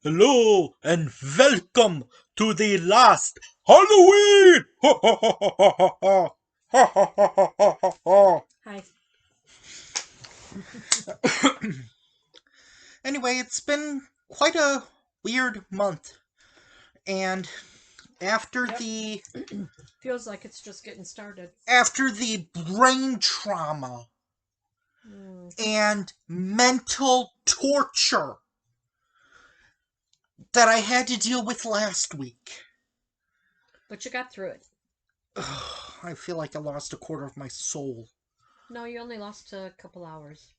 Hello and welcome to the last Halloween! Ha ha ha ha ha ha! Ha ha ha ha ha ha ha! Hi. Anyway, it's been quite a weird month, and after Yep. the Feels like it's just getting started. after the brain trauma Mm. and mental torture that I had to deal with last week, But you got through it. I feel like I lost a quarter of my soul. No, you only lost a couple hours.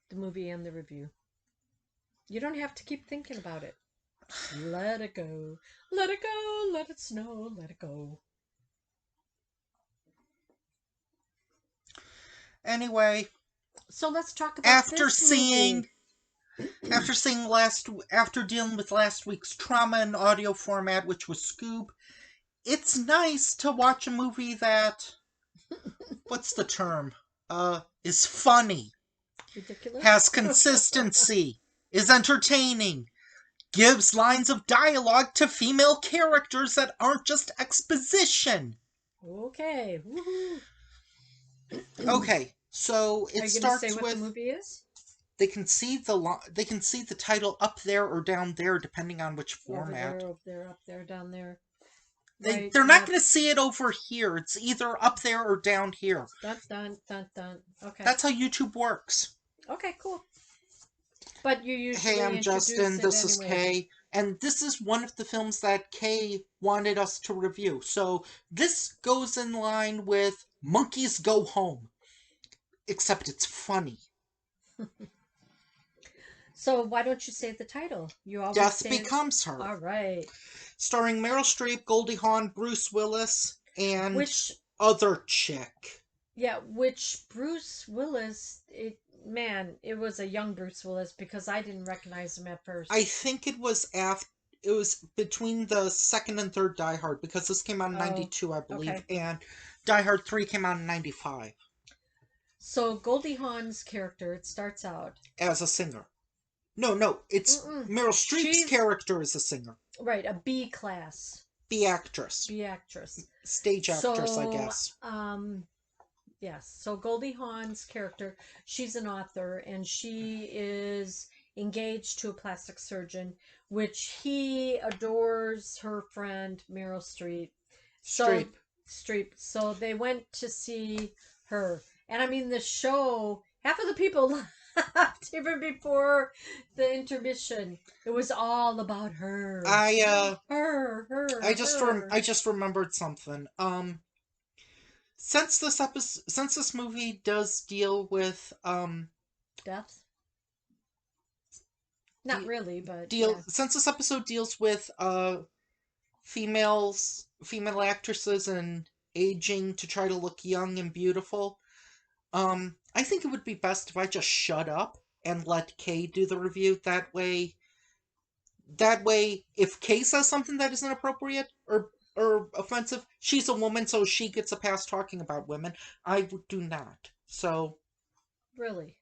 The movie and the review. You don't have to keep thinking about it. Let it go. Let it go. Let it snow. Let it go. Anyway, So let's talk about after this movie. seeing after dealing with last week's trauma in audio format, which was Scoob, it's nice to watch a movie that, what's the term, is funny, Ridiculous? has consistency, is entertaining, gives lines of dialogue to female characters that aren't just exposition. Okay. Woohoo. Okay, so Are it you going to say starts what the with movie is? they can see the title up there or down there depending on which Over format. there, over there, up there, down there. Right. They're not Left. going to see it over here. It's either up there or down here. Dun, dun, dun, dun. Okay. That's how YouTube works. Okay, cool. But you Hey, usually I'm introduce Justin. it This is anyway. Kay. And this is one of the films that Kay wanted us to review. So this goes in line with Monkeys Go Home. Except it's funny. So why don't you say the title? You always Death say it. Becomes Her. All right. Starring Meryl Streep, Goldie Hawn, Bruce Willis, and Which, other chick. yeah, which Bruce Willis, it was a young Bruce Willis because I didn't recognize him at first. I think it was between the second and third Die Hard because this came out in Oh, '92, I believe, okay. and Die Hard 3 came out in '95 So Goldie Hawn's character, it starts out. as a singer. No, it's Mm-mm. Meryl Streep's She's, character is a singer. right, a B class, B actress. B actress. Stage actress, I So, guess. yes. So Goldie Hawn's character, she's an author and she is engaged to a plastic surgeon, which he adores her friend Meryl Streep. So Streep. So they went to see her. And I mean the show, half of the people left even before the intermission. It was all about her. I Her. I just remembered something. Since this movie does deal with Death? Not really, but deal yeah. since this episode deals with female actresses and aging to try to look young and beautiful, I think it would be best if I just shut up and let Kay do the review. That way if Kay says something that is inappropriate or offensive, she's a woman, so she gets a pass talking about women. I do not. So Really.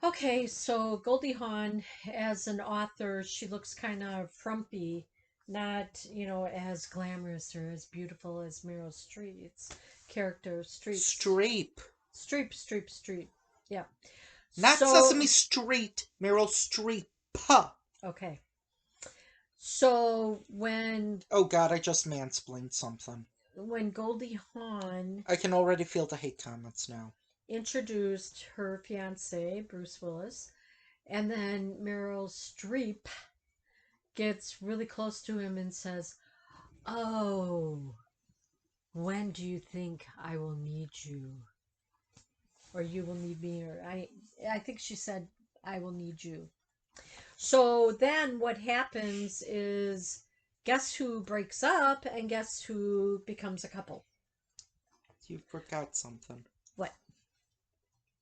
Okay, so Goldie Hawn, as an author, she looks kind of frumpy, not, as glamorous or as beautiful as Meryl Streep's character, Streep. Streep. Yeah. Not So, Sesame Street, Meryl Streep. okay. So Oh god, I just mansplained something. when Goldie Hawn I can already feel the hate comments now. introduced her fiance, Bruce Willis, and then Meryl Streep gets really close to him and says, "Oh, when do you think I will need you? Or you will need me?" Or I think she said, "I will need you." So then what happens is, guess who breaks up and guess who becomes a couple? You forgot something. What?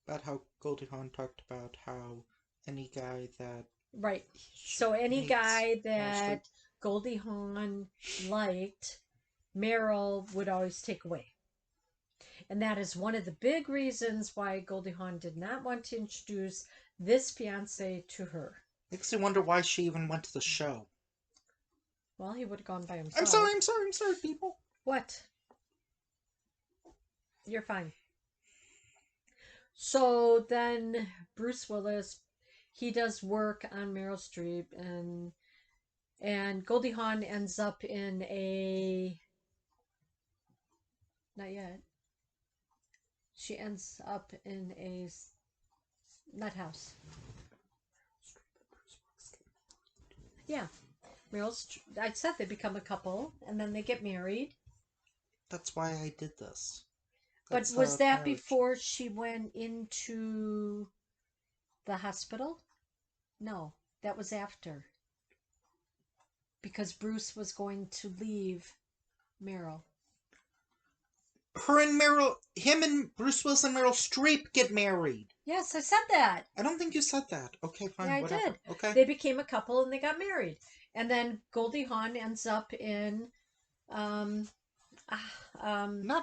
About how Goldie Hawn talked about how any guy that Right. she So any meets guy Meryl Streep. that Goldie Hawn liked, Meryl would always take away. And that is one of the big reasons why Goldie Hawn did not want to introduce this fiance to her. Makes me wonder why she even went to the show. Well, he would have gone by himself. I'm sorry, people. What? You're fine. So then Bruce Willis, he does work on Meryl Streep, and Goldie Hawn ends up in a, not yet. She ends up in a nut house. Yeah, I said they become a couple, and then they get married. That's why I did this. But was that before she went into the hospital? No, that was after. Because Bruce was going to leave Meryl. Him and Bruce Willis and Meryl Streep get married. Yes, I said that. I don't think you said that. Okay, fine, Yeah, whatever. I did. Okay. They became a couple and they got married. And then Goldie Hawn ends up in, Not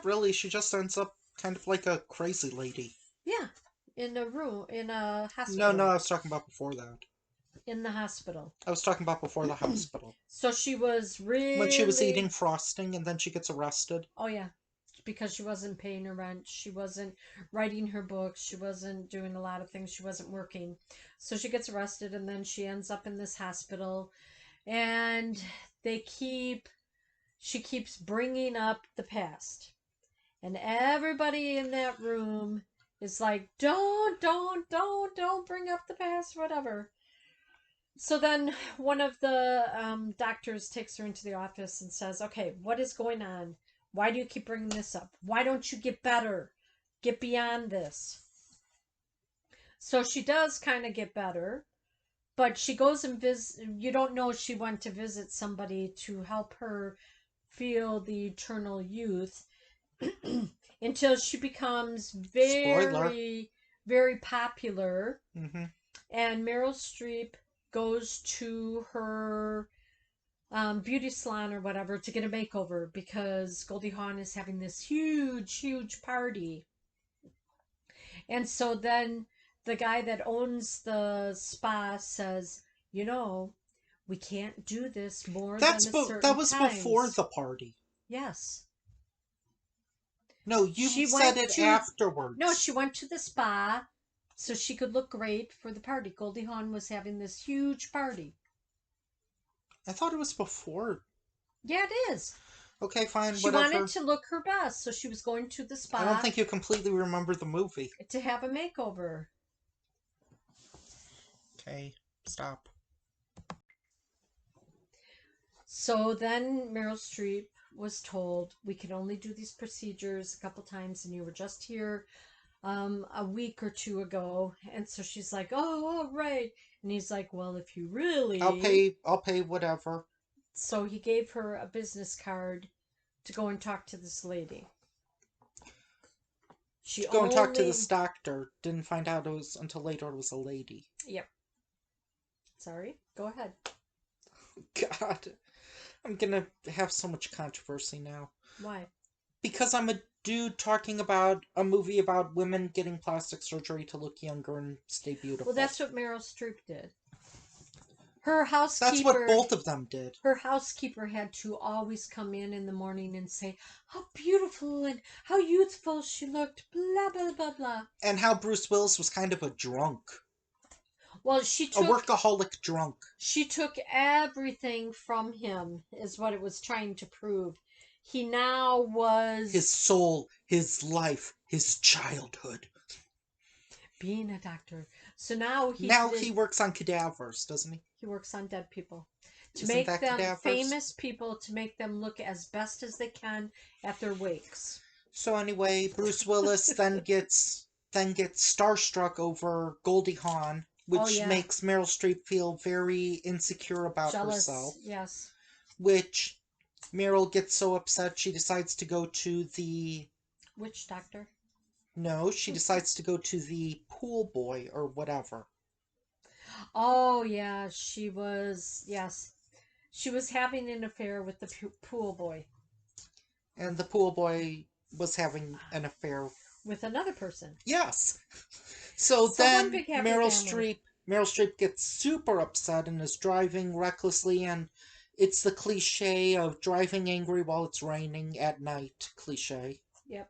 really. She just ends up kind of like a crazy lady. yeah, in a room, in a hospital. No, I was talking about before that. In the hospital. I was talking about before the hospital. So she was really... When she was eating frosting and then she gets arrested. Oh, yeah. Because she wasn't paying her rent. She wasn't writing her books. She wasn't doing a lot of things. She wasn't working. So she gets arrested and then she ends up in this hospital. And she keeps bringing up the past. And everybody in that room is like, don't bring up the past, whatever. So then one of the doctors takes her into the office and says, okay, what is going on? Why do you keep bringing this up? Why don't you get better? Get beyond this. So she does kind of get better, but she goes and you don't know she went to visit somebody to help her feel the eternal youth until she becomes very, very popular. Mm-hmm. And Meryl Streep goes to her beauty salon or whatever to get a makeover because Goldie Hawn is having this huge party. And so then the guy that owns the spa says, we can't do this more than a certain That was times. before the party. Yes. No, you said it afterwards. No, she went to the spa so she could look great for the party. Goldie Hawn was having this huge party. I thought it was before. Yeah, it is. Okay, fine, she whatever. She wanted to look her best, so she was going to the spa. I don't think you completely remember the movie. To have a makeover. Okay, stop. So then Meryl Streep was told, we can only do these procedures a couple times, and you were just here a week or two ago. And so she's like, oh, all right. And he's like, well, if you really... I'll pay whatever. So he gave her a business card to go and talk to this lady. Go and talk to this doctor. Didn't find out until later it was a lady. Yep. Sorry, go ahead. God, I'm gonna have so much controversy now. Why? Because I'm a dude talking about a movie about women getting plastic surgery to look younger and stay beautiful. Well, that's what Meryl Streep did. Her housekeeper... That's what both of them did. Her housekeeper had to always come in the morning and say how beautiful and how youthful she looked, blah, blah, blah, blah. And how Bruce Willis was kind of a drunk. Well, a workaholic drunk. She took everything from him, is what it was trying to prove. He now was... His soul, his life, his childhood. Being a doctor. So now he works on cadavers, doesn't he? He works on dead people. To make them cadavers? Famous people, to make them look as best as they can at their wakes. So anyway, Bruce Willis then gets starstruck over Goldie Hawn, which makes Meryl Streep feel very insecure about herself. Yes. Which Meryl gets so upset she decides to go to the... Witch doctor? No, she decides to go to the pool boy or whatever. Oh, yeah, she was having an affair with the pool boy. And the pool boy was having an affair with another person. Yes. So then Meryl Streep Meryl Streep gets super upset and is driving recklessly, and it's the cliche of driving angry while it's raining at night cliche. Yep.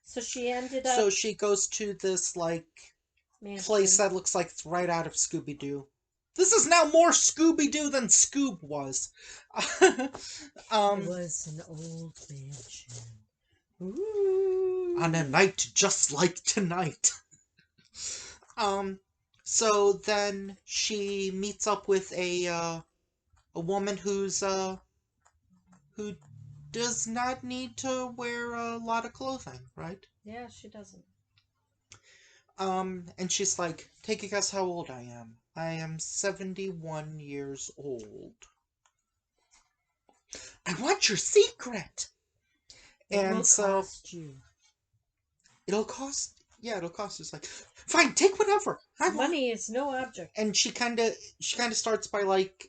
So she ended So up she goes to this, like, place mansion. that looks like it's right out of Scooby Doo. This is now more Scooby Doo than Scoob was. It um, was an old mansion. Ooh. on a night just like tonight. um, so then she meets up with a woman who does not need to wear a lot of clothing, right? Yeah, she doesn't. And she's like, take a guess how old I am. I am 71 years old. I want your secret! It will And so, cost you. it'll cost. It's like, fine, take whatever. I want. Money is no object. And she kinda starts by, like,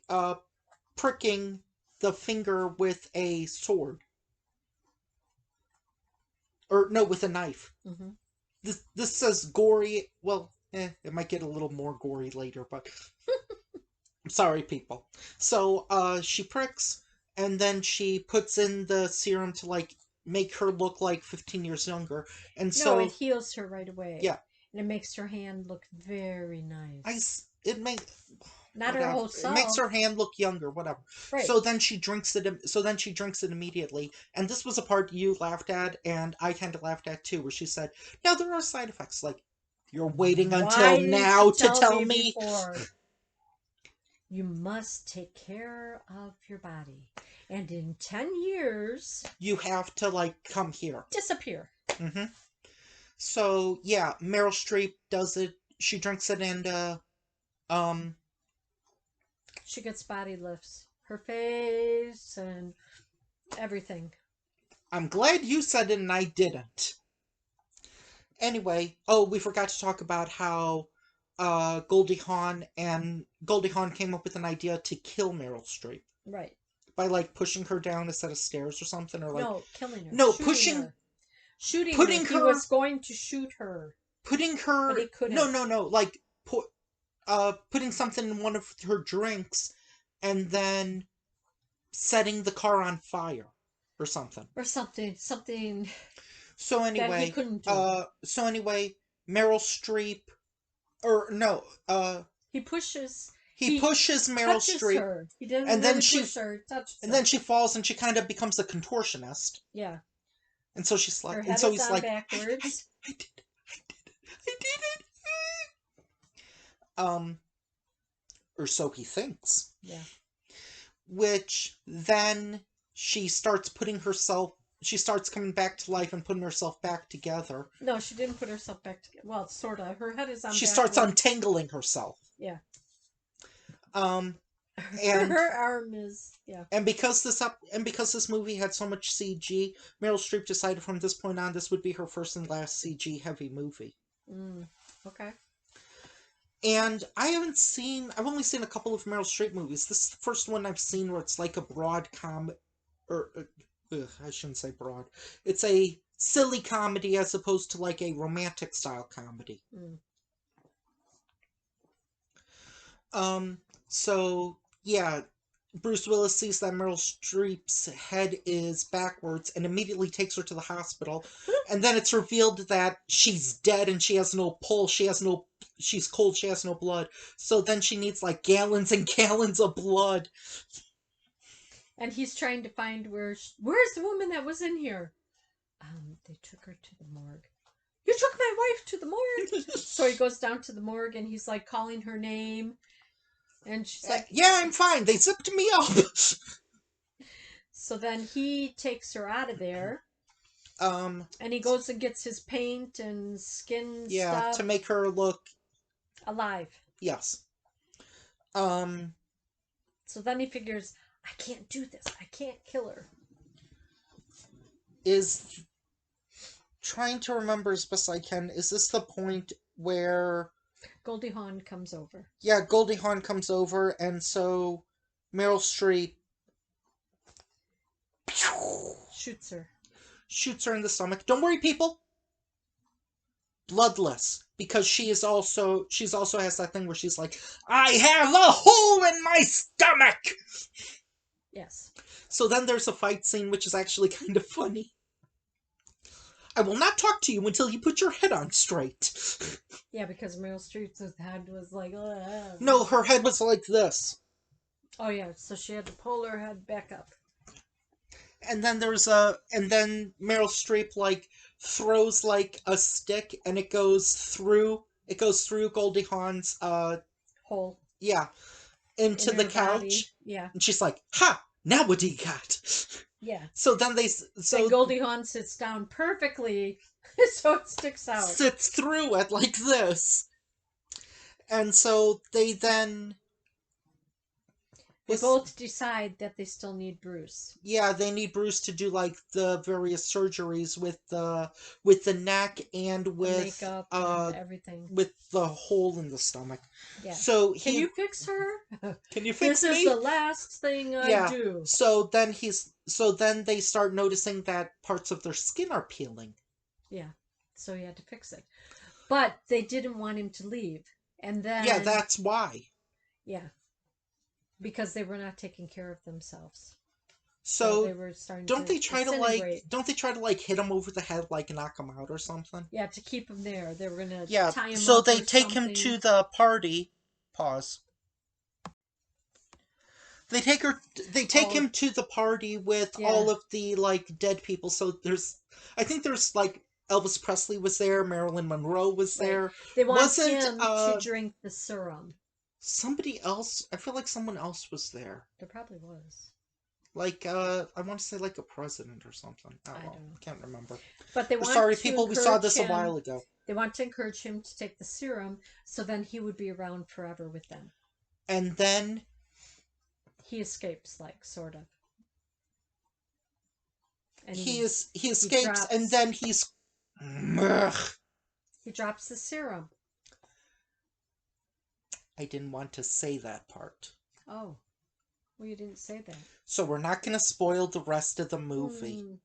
pricking the finger with a sword. Or, no, with a knife. Mm-hmm. This says gory. Well, it might get a little more gory later, but I'm sorry, people. So, she pricks, and then she puts in the serum to, like, make her look like 15 years younger. And No, it so, heals her right away. yeah, And it makes her hand look very nice. it makes Not her whatever. whole It makes self. her hand look younger, whatever. Right. So then she drinks it. So then she drinks it immediately. And this was a part you laughed at, and I kind of laughed at too, where she said, "Now there are side effects. Like, you're waiting Why until didn't now you to tell tell me me." before? You must take care of your body. And in 10 years, You have to, like, come here. disappear. Mm-hmm. So yeah, Meryl Streep does it. She drinks it, and um, She gets body lifts. Her face and everything. I'm glad you said it and I didn't. Anyway, oh, we forgot to talk about how Goldie Hawn came up with an idea to kill Meryl Streep Right. by, like, pushing her down a set of stairs or something, or, like, No, killing her. no, Shooting her. Shooting putting her. He her was going to shoot her, putting but her he couldn't. no, like, putting something in one of her drinks and then setting the car on fire or something. Or something. Something So that he anyway, couldn't do. Meryl Streep, or no, He pushes. he pushes Meryl Touches Streep, her. He didn't and then really she push her. Touches and her. then she falls, and she kind of becomes a contortionist, Yeah. and so she's Her like, and head so is he's on like, backwards. I did it, I did it. Um, or so he thinks. Yeah. Which then she starts coming back to life and putting herself back together. No, she didn't put herself back together. Well, sort of. Her head is on She backwards. starts untangling herself. Yeah. And her arm is, yeah. and because this movie had so much CG, Meryl Streep decided from this point on this would be her first and last CG heavy movie. Okay. And I've only seen a couple of Meryl Streep movies. This is the first one I've seen where it's like a broad I shouldn't say broad. It's a silly comedy as opposed to, like, a romantic style comedy. So yeah, Bruce Willis sees that Meryl Streep's head is backwards and immediately takes her to the hospital. And then it's revealed that she's dead and she has no pulse, she's cold, she has no blood. So then she needs, like, gallons and gallons of blood. And he's trying to find where's the woman that was in here? They took her to the morgue. You took my wife to the morgue? So he goes down to the morgue and he's, like, calling her name. And she's like, yeah, I'm fine. They zipped me up. So then he takes her out of there. And he goes and gets his paint and skin stuff. To make her look alive. Yes. So then he figures, I can't do this. I can't kill her. Is trying to remember as best I can. Is this the point where Goldie Hawn comes over? Yeah, Goldie Hawn comes over, and so Meryl Streep shoots her in the stomach. Don't worry, people. bloodless, because she's also has that thing where she's like, I have a hole in my stomach. Yes. So then there's a fight scene which is actually kind of funny. I will not talk to you until you put your head on straight. Yeah, because Meryl Streep's head was like, ugh. No, her head was like this. Oh yeah, so she had to pull her head back up. And then Meryl Streep like throws like a stick and it goes through Goldie Hawn's Hole yeah, in into the her body. couch. Yeah. And she's like, "Ha! Now what do you got?" Yeah. So then Then Goldie Hawn sits down perfectly so it sticks out. sits through it like this. And so They both decide that they still need Bruce. yeah, they need Bruce to do like the various surgeries with the neck and The with makeup and everything. with the hole in the stomach. Yeah. So Can you fix her? Can you fix This me? is the last thing I do. So then they start noticing that parts of their skin are peeling. Yeah. So he had to fix it. But they didn't want him to leave. And then Yeah, that's why. Yeah. Because they were not taking care of themselves. So they were starting don't to they try disintegrate. to like hit him over the head, like knock him out or something? Yeah, to keep him there. They were gonna Yeah. tie him So up they or take him something. to the party. Pause. They take him to the party with all of the like dead people. So I think there's like Elvis Presley was there, Marilyn Monroe was there. They want Wasn't him to drink the serum. somebody else? I feel like someone else was there. There probably was. Like I want to say like a president or something. I don't know. Can't remember. But they want Sorry, to people. We saw this him, a while ago. They want to encourage him to take the serum, so then he would be around forever with them. And then he escapes, like sort of. And he escapes, and then he's. He drops the serum. I didn't want to say that part. Oh. Well, you didn't say that. So we're not going to spoil the rest of the movie.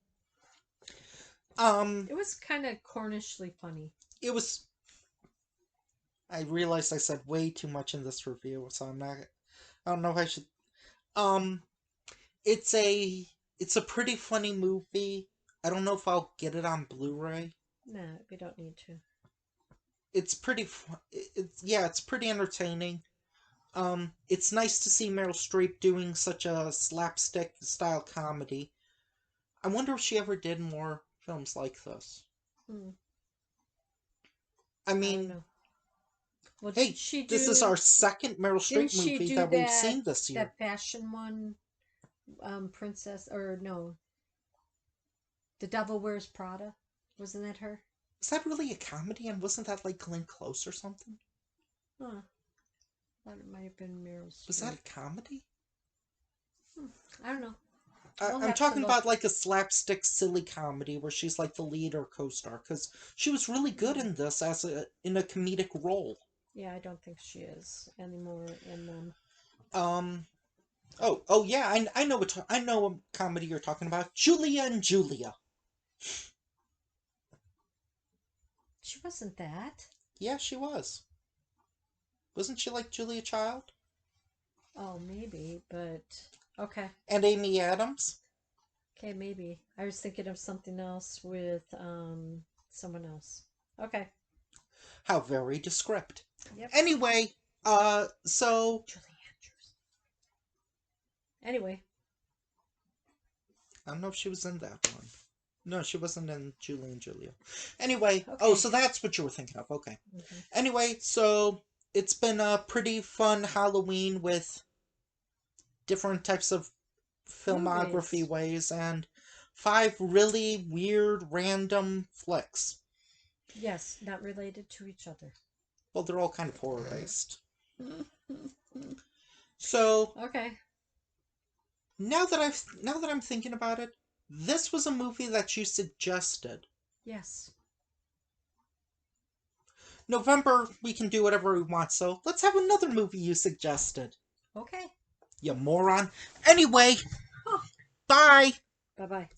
It was kind of Cornishly funny. It was. I realized I said way too much in this review, so I'm not. I don't know if I should. It's a pretty funny movie. I don't know if I'll get it on Blu-ray. No, we don't need to. It's pretty. It's pretty entertaining. It's nice to see Meryl Streep doing such a slapstick style comedy. I wonder if she ever did more films like this. I mean, well, hey, this is our second Meryl Streep movie that we've seen this year. That fashion one, Princess, or no, The Devil Wears Prada. Wasn't that her? Is that really a comedy? And wasn't that like Glenn Close or something? Huh. I thought it might have been Meryl Streep. Was that a comedy? I don't know. I'm talking about like a slapstick silly comedy where she's like the lead or co-star, because she was really good in this in a comedic role. Yeah, I don't think she is anymore in them. Oh yeah, I know a comedy you're talking about. Julia and Julia. She wasn't that. Yeah, she was. Wasn't she like Julia Child? Oh, maybe, but okay. And Amy Adams? Okay, maybe. I was thinking of something else with someone else. Okay. How very descript. Yep. Anyway, so Julie Andrews. Anyway. I don't know if she was in that one. No, she wasn't in Julie and Julia. Anyway, okay. So that's what you were thinking of. Okay. Mm-hmm. Anyway, so it's been a pretty fun Halloween with different types of filmography ways and 5 really weird, random flicks. Yes, not related to each other. Well, they're all kind of horror-based. So, okay. Now that I'm thinking about it, this was a movie that you suggested. Yes. November, we can do whatever we want, so let's have another movie you suggested. Okay. You moron. Anyway, bye. Bye-bye.